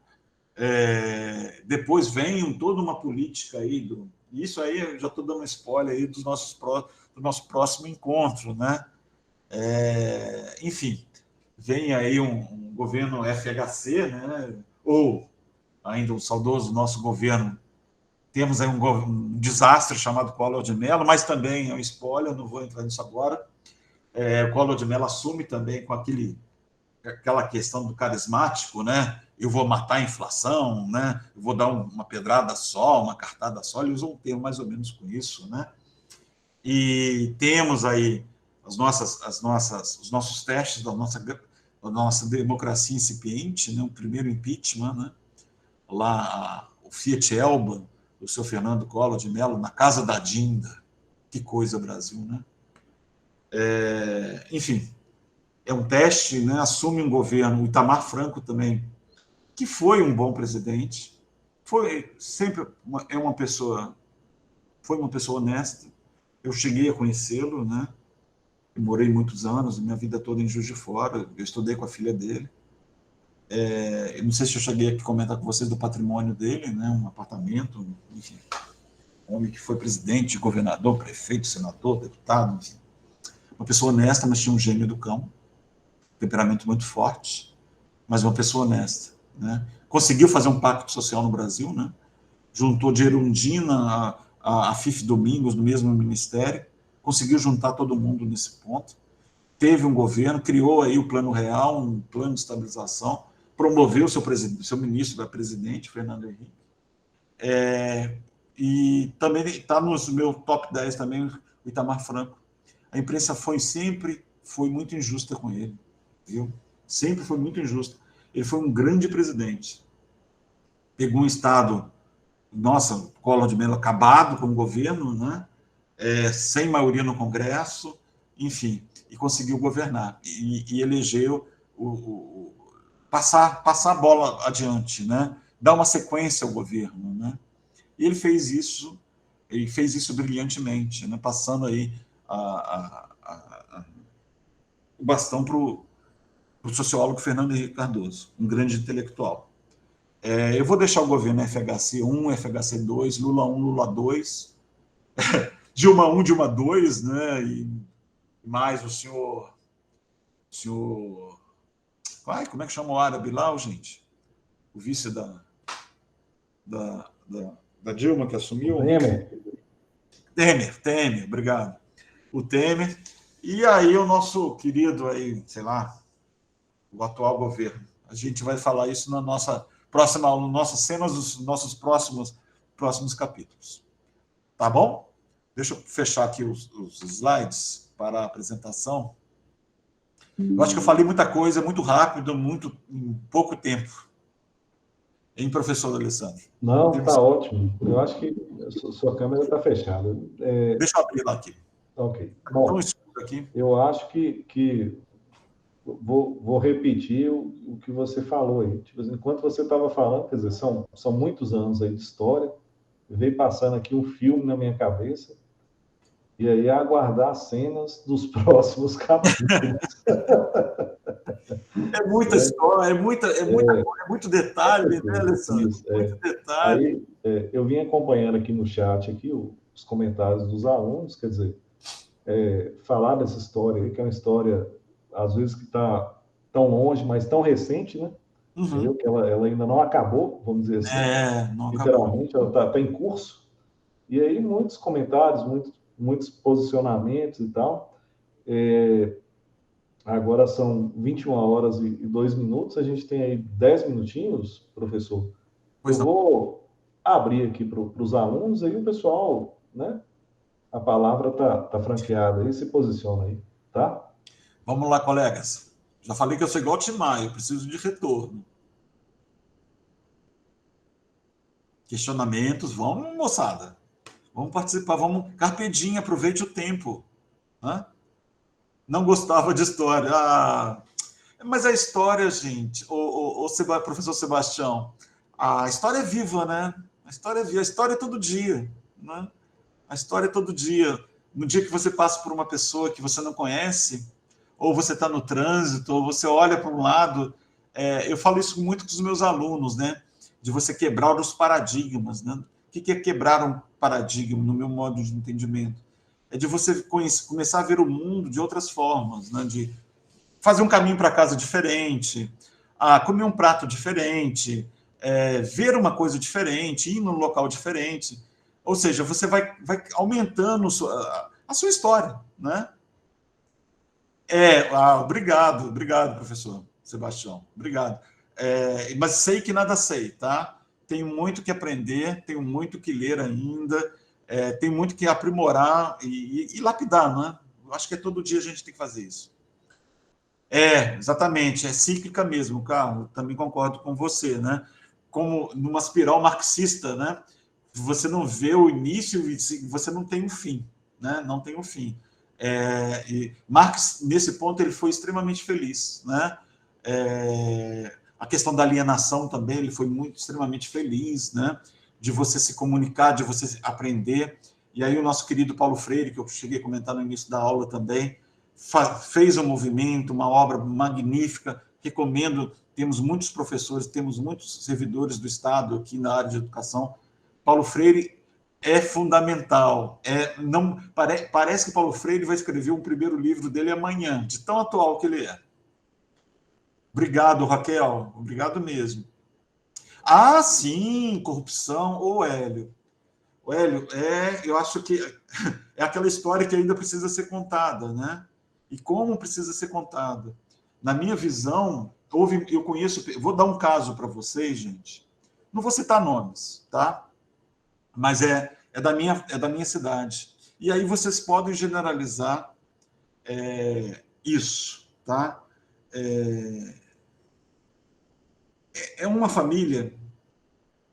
Depois vem toda uma política aí isso aí eu já estou dando um spoiler aí do nosso próximo encontro, né? Enfim, vem aí um governo FHC, né? Ou ainda o saudoso nosso governo. Temos aí um desastre chamado Collor de Mello, mas também é um spoiler, não vou entrar nisso agora. O Collor de Mello assume também com aquela questão do carismático, né? Eu vou matar a inflação, né? Eu vou dar uma pedrada só, uma cartada só. Ele usa um termo mais ou menos com isso, né? E temos aí os nossos testes da nossa democracia incipiente, né? O primeiro impeachment, né? Lá, o Fiat Elba, do seu Fernando Collor de Mello, na casa da Dinda. Que coisa, Brasil, né? Enfim, é um teste, né? Assume um governo, o Itamar Franco também, que foi um bom presidente, foi sempre foi uma pessoa honesta. Eu cheguei a conhecê-lo, né? Eu morei muitos anos, minha vida toda em Juiz de Fora, eu estudei com a filha dele. Eu não sei se eu cheguei a comentar com vocês do patrimônio dele, né? Um apartamento, enfim. Um homem que foi presidente, governador, prefeito, senador, deputado, enfim. Uma pessoa honesta, mas tinha um gênio do cão, temperamento muito forte, mas uma pessoa honesta, né? Conseguiu fazer um pacto social no Brasil, né? Juntou de Erundina a Fife Domingos no mesmo ministério, conseguiu juntar todo mundo nesse ponto, teve um governo, criou aí o Plano Real, um plano de estabilização, promoveu seu ministro da presidente, Fernando Henrique, e também está no meu top 10 também o Itamar Franco. A imprensa sempre foi muito injusta com ele, viu? Sempre foi muito injusta. Ele foi um grande presidente. Pegou um Estado, nossa, Collor de Mello acabado com o governo, né? Sem maioria no Congresso, enfim, e conseguiu governar. E elegeu passar a bola adiante, né? Dar uma sequência ao governo, né? E ele fez isso brilhantemente, né? Passando aí o bastão para o sociólogo Fernando Henrique Cardoso, um grande intelectual. Eu vou deixar o governo FHC 1, FHC 2, Lula 1, Lula 2, Dilma 1, Dilma 2, né? E mais o senhor... como é que chama o árabe lá, gente? O vice da Dilma, que assumiu? Temer, obrigado. O Temer. E aí o nosso querido aí, sei lá, o atual governo. A gente vai falar isso na nossa próxima aula, nas nossas cenas dos nossos próximos capítulos. Tá bom? Deixa eu fechar aqui os slides para a apresentação. Eu acho que eu falei muita coisa, muito rápido, em pouco tempo. Hein, professor Alessandro? Não, está ótimo. Eu acho que a sua câmera está fechada. Deixa eu abrir lá aqui. Ok. Bom, aqui. Eu acho que vou repetir o que você falou aí. Tipo assim, enquanto você estava falando, quer dizer, são muitos anos aí de história, veio passando aqui um filme na minha cabeça, e aí aguardar cenas dos próximos capítulos. É muita história, é muito detalhe, né, Alessandro? Isso, muito detalhe. Aí, eu vim acompanhando aqui no chat aqui os comentários dos alunos, quer dizer, falar dessa história aí, que é uma história, às vezes, que está tão longe, mas tão recente, né? Entendeu? Que ela ainda não acabou, vamos dizer assim. Não literalmente, acabou. ela está em curso. E aí, muitos comentários, muitos posicionamentos e tal. Agora são 21 horas e 2 minutos, a gente tem aí 10 minutinhos, professor. Eu vou abrir aqui para os alunos, aí o pessoal, né? A palavra tá franqueada aí, se posiciona aí, tá? Vamos lá, colegas. Já falei que eu sou igual Tim Maia, eu preciso de retorno. Questionamentos, vamos, moçada. Vamos participar, vamos. Carpe diem, aproveite o tempo. Né? Não gostava de história. Mas a história, gente, professor Sebastião, a história é viva, né? A história é viva, a história é todo dia, né? A história é todo dia. No dia que você passa por uma pessoa que você não conhece, ou você está no trânsito, ou você olha para um lado, eu falo isso muito com os meus alunos, né? De você quebrar os paradigmas, né? O que é quebrar um paradigma, no meu modo de entendimento? É de você começar a ver o mundo de outras formas, né? De fazer um caminho para casa diferente, comer um prato diferente, ver uma coisa diferente, ir num local diferente. Ou seja, você vai aumentando a sua história, né? Obrigado, professor Sebastião. Obrigado. Mas sei que nada sei, tá? Tenho muito que aprender, tenho muito que ler ainda, tenho muito que aprimorar e lapidar, né? Eu acho que todo dia a gente tem que fazer isso. Exatamente, é cíclica mesmo, Carlos. Também concordo com você, né? Como numa espiral marxista, né? Você não vê o início e você não tem um fim, né? Não tem um fim. E Marx, nesse ponto, ele foi extremamente feliz, né? A questão da alienação também, ele foi extremamente feliz, né? De você se comunicar, de você aprender. E aí o nosso querido Paulo Freire, que eu cheguei a comentar no início da aula também, fez um movimento, uma obra magnífica, recomendo, temos muitos professores, temos muitos servidores do Estado aqui na área de educação. Paulo Freire é fundamental. Parece que Paulo Freire vai escrever um primeiro livro dele amanhã, de tão atual que ele é. Obrigado, Raquel. Obrigado mesmo. Sim, corrupção. Hélio. Hélio, eu acho que é aquela história que ainda precisa ser contada, né? E como precisa ser contada? Na minha visão, eu conheço... Vou dar um caso para vocês, gente. Não vou citar nomes, tá? Mas é da minha cidade. E aí vocês podem generalizar isso, tá? É uma família...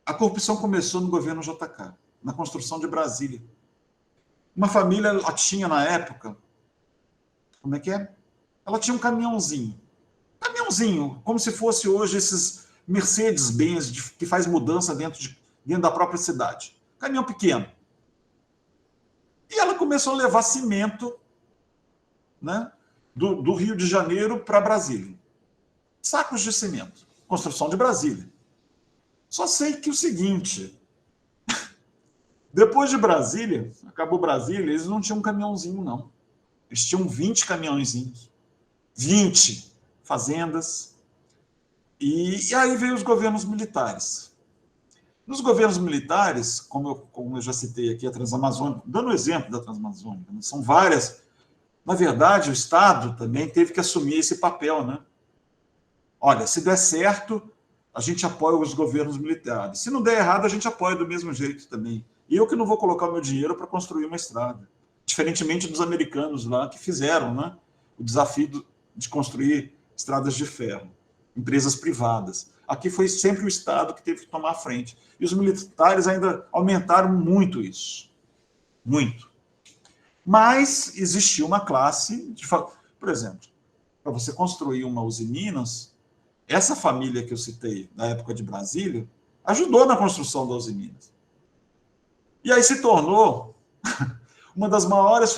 A corrupção começou no governo JK, na construção de Brasília. Uma família, ela tinha na época... Como é que é? Ela tinha um caminhãozinho, como se fosse hoje esses Mercedes-Benz que faz mudança dentro da própria cidade. Caminhão pequeno. E ela começou a levar cimento, né, do Rio de Janeiro para Brasília. Sacos de cimento. Construção de Brasília. Só sei que o seguinte... Depois de Brasília, acabou Brasília, eles não tinham um caminhãozinho, não. Eles tinham 20 caminhõezinhos. 20 fazendas. E aí veio os governos militares. Nos governos militares, como eu já citei aqui, a Transamazônica, dando o exemplo da Transamazônica, né, são várias. Na verdade, o Estado também teve que assumir esse papel, né? Olha, se der certo, a gente apoia os governos militares. Se não der errado, a gente apoia do mesmo jeito também. E eu que não vou colocar o meu dinheiro para construir uma estrada. Diferentemente dos americanos lá, que fizeram, né, o desafio de construir estradas de ferro, empresas privadas. Aqui foi sempre o Estado que teve que tomar a frente. E os militares ainda aumentaram muito isso. Muito. Mas existia uma classe... Por exemplo, para você construir uma Usiminas, essa família que eu citei, na época de Brasília, ajudou na construção da Usiminas. E aí se tornou uma das maiores,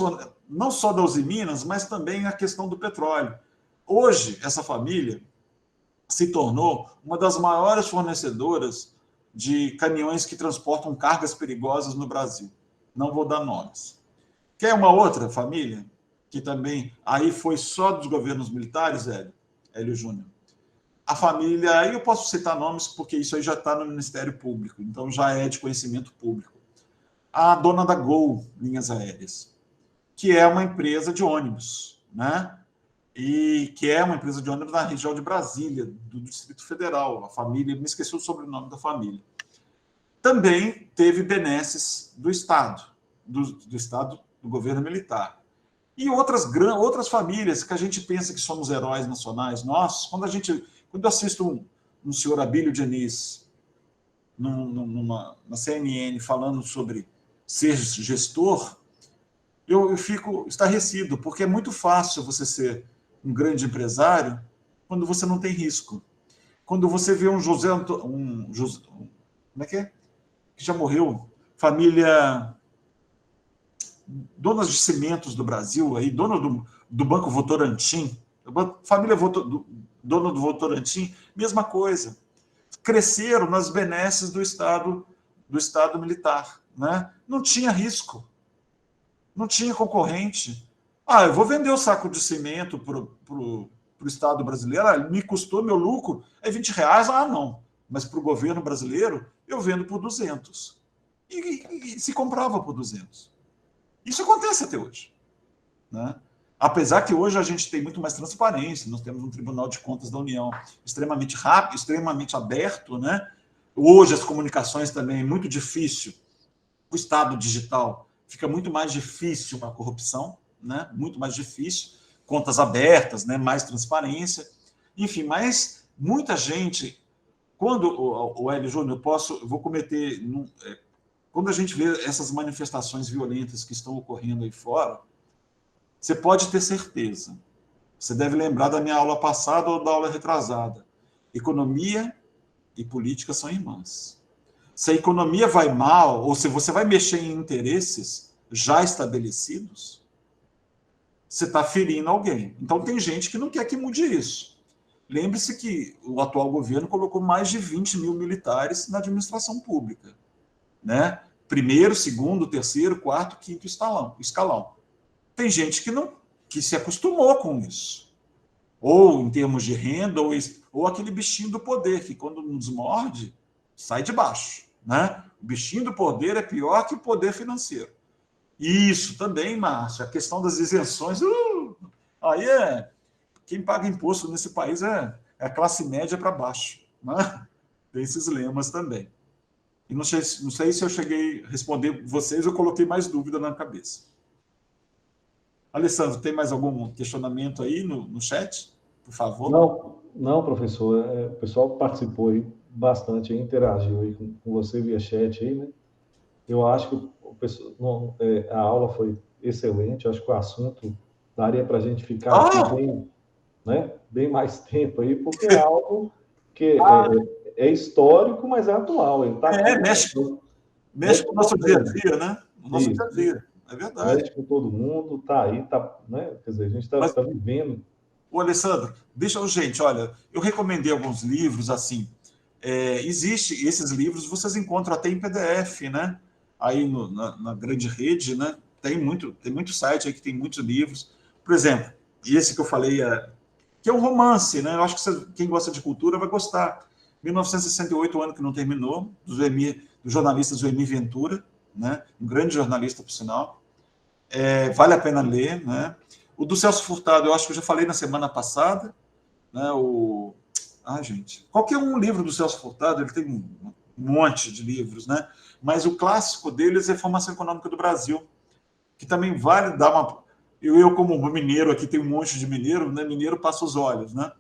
não só da Usiminas, mas também a questão do petróleo. Hoje, essa família se tornou uma das maiores fornecedoras de caminhões que transportam cargas perigosas no Brasil. Não vou dar nomes. Quer uma outra família? Que também, aí foi só dos governos militares, Hélio Júnior. A família, aí eu posso citar nomes, porque isso aí já está no Ministério Público, então já é de conhecimento público. A dona da Gol Linhas Aéreas, que é uma empresa de ônibus, né? E que é uma empresa de ônibus na região de Brasília, do Distrito Federal. A família, me esqueci o sobrenome da família. Também teve benesses do Estado, do Estado, do governo militar. E outras famílias que a gente pensa que somos heróis nacionais. Nós, quando eu assisto um senhor Abílio Diniz na CNN falando sobre ser gestor, eu fico estarrecido, porque é muito fácil você ser um grande empresário quando você não tem risco. Quando você vê um José... como é que é? Que já morreu. Família... Donas de cimentos do Brasil, aí, dona do Banco Votorantim, família dona do Votorantim, mesma coisa. Cresceram nas benesses do Estado militar, né? Não tinha risco, não tinha concorrente. Eu vou vender o saco de cimento para o Estado brasileiro, me custou, meu lucro é R$20. Não. Mas para o governo brasileiro, eu vendo por 200. E se comprava por 200. Isso acontece até hoje, né? Apesar que hoje a gente tem muito mais transparência, nós temos um Tribunal de Contas da União extremamente rápido, extremamente aberto, né? Hoje as comunicações também é muito difícil. O Estado digital fica muito mais difícil a corrupção, né? Muito mais difícil, contas abertas, né? Mais transparência, enfim, mas muita gente, quando o Hélio Júnior, eu vou cometer, quando a gente vê essas manifestações violentas que estão ocorrendo aí fora, você pode ter certeza, você deve lembrar da minha aula passada ou da aula retrasada, economia e política são irmãs. Se a economia vai mal, ou se você vai mexer em interesses já estabelecidos, você está ferindo alguém. Então, tem gente que não quer que mude isso. Lembre-se que o atual governo colocou mais de 20 mil militares na administração pública, né? Primeiro, segundo, terceiro, quarto, quinto escalão. Tem gente que se acostumou com isso. Ou em termos de renda, ou aquele bichinho do poder, que quando nos morde, sai de baixo, né? O bichinho do poder é pior que o poder financeiro. Isso também, Márcio, a questão das isenções, aí quem paga imposto nesse país é a classe média para baixo, né? Tem esses lemas também. E não sei se eu cheguei a responder vocês, eu coloquei mais dúvida na cabeça. Alessandro, tem mais algum questionamento aí no chat? Por favor. Não, professor. O pessoal participou aí bastante, interagiu aí com você via chat aí, né? Eu acho que a aula foi excelente. Eu acho que o assunto daria para a gente ficar aqui bem mais tempo aí, porque é algo que é histórico, mas é atual. Ele tá mexe com o nosso dia a dia, né? O nosso dia a dia. É verdade. Mexe com todo mundo, tá aí, né? Quer dizer, a gente está vivendo. Ô, Alessandro, gente, olha, eu recomendei alguns livros, assim, existe esses livros, vocês encontram até em PDF, né? Aí na grande rede, né? Tem muito site aí que tem muitos livros. Por exemplo, esse que eu falei, que é um romance, né? Eu acho que quem gosta de cultura vai gostar. 1968, o ano que não terminou, do jornalista Zoemi Ventura, né? Um grande jornalista, por sinal. Vale a pena ler, né? O do Celso Furtado, eu acho que eu já falei na semana passada, né? Gente, qualquer livro do Celso Furtado, ele tem um monte de livros, né? Mas o clássico deles é Formação Econômica do Brasil, que também vale dar uma... Eu como mineiro aqui, tenho um monte de mineiro, né? Mineiro passa os olhos, né?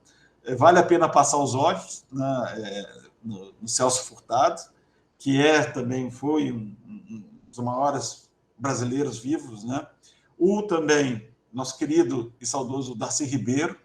Vale a pena passar os olhos, né? No Celso Furtado, que também foi um dos maiores brasileiros vivos, né? Também nosso querido e saudoso Darcy Ribeiro,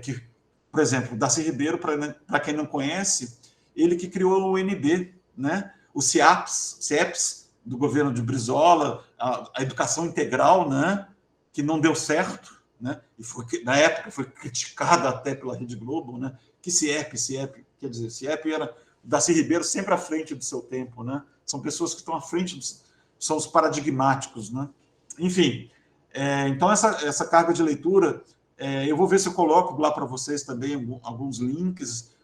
que, por exemplo, Darcy Ribeiro, para quem não conhece, ele que criou o UNB, né? O CIEPS, do governo de Brizola, a educação integral, né? Que não deu certo, né? E na época foi criticada até pela Rede Globo, né? Que CIEP, quer dizer, CIEP era Darcy Ribeiro sempre à frente do seu tempo, né? São pessoas que estão à frente, são os paradigmáticos, né? Enfim, então essa carga de leitura, eu vou ver se eu coloco lá para vocês também alguns links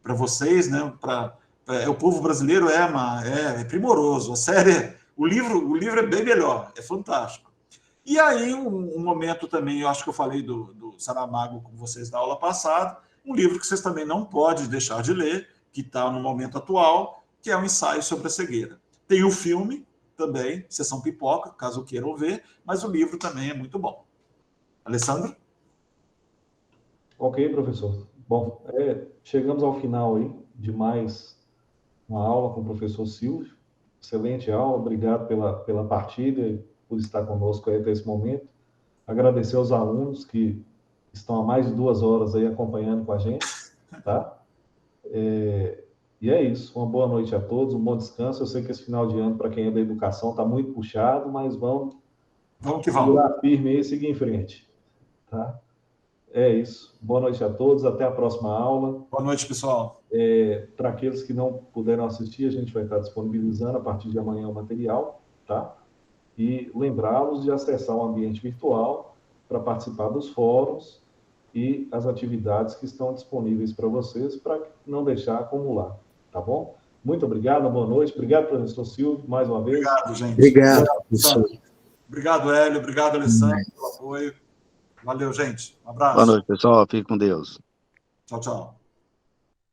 para vocês, né? O povo brasileiro é primoroso, a série, o livro é bem melhor, é fantástico. E aí, um momento também, eu acho que eu falei do Saramago com vocês na aula passada, um livro que vocês também não podem deixar de ler, que está no momento atual, que é um ensaio sobre a cegueira. Tem o filme também, Sessão Pipoca, caso queiram ver, mas o livro também é muito bom. Alessandro? Ok, professor. Bom, chegamos ao final aí de mais uma aula com o professor Silvio. Excelente aula, obrigado pela partida e por estar conosco aí até esse momento. Agradecer aos alunos que estão há mais de 2 horas aí acompanhando com a gente, tá? E é isso. Uma boa noite a todos, um bom descanso. Eu sei que esse final de ano, para quem é da educação, está muito puxado, mas vamos que vamos. Segurar firme aí e seguir em frente, tá? É isso. Boa noite a todos. Até a próxima aula. Boa noite, pessoal. Para aqueles que não puderam assistir, a gente vai estar disponibilizando a partir de amanhã o material, tá? E lembrá-los de acessar o ambiente virtual para participar dos fóruns e as atividades que estão disponíveis para vocês, para não deixar acumular, tá bom? Muito obrigado, boa noite. Obrigado, professor Silvio, mais uma vez. Obrigado, gente. Obrigado, professor. Obrigado, Hélio. Obrigado, Alessandro, pelo apoio. Valeu, gente. Um abraço. Boa noite, pessoal. Fique com Deus. Tchau, tchau.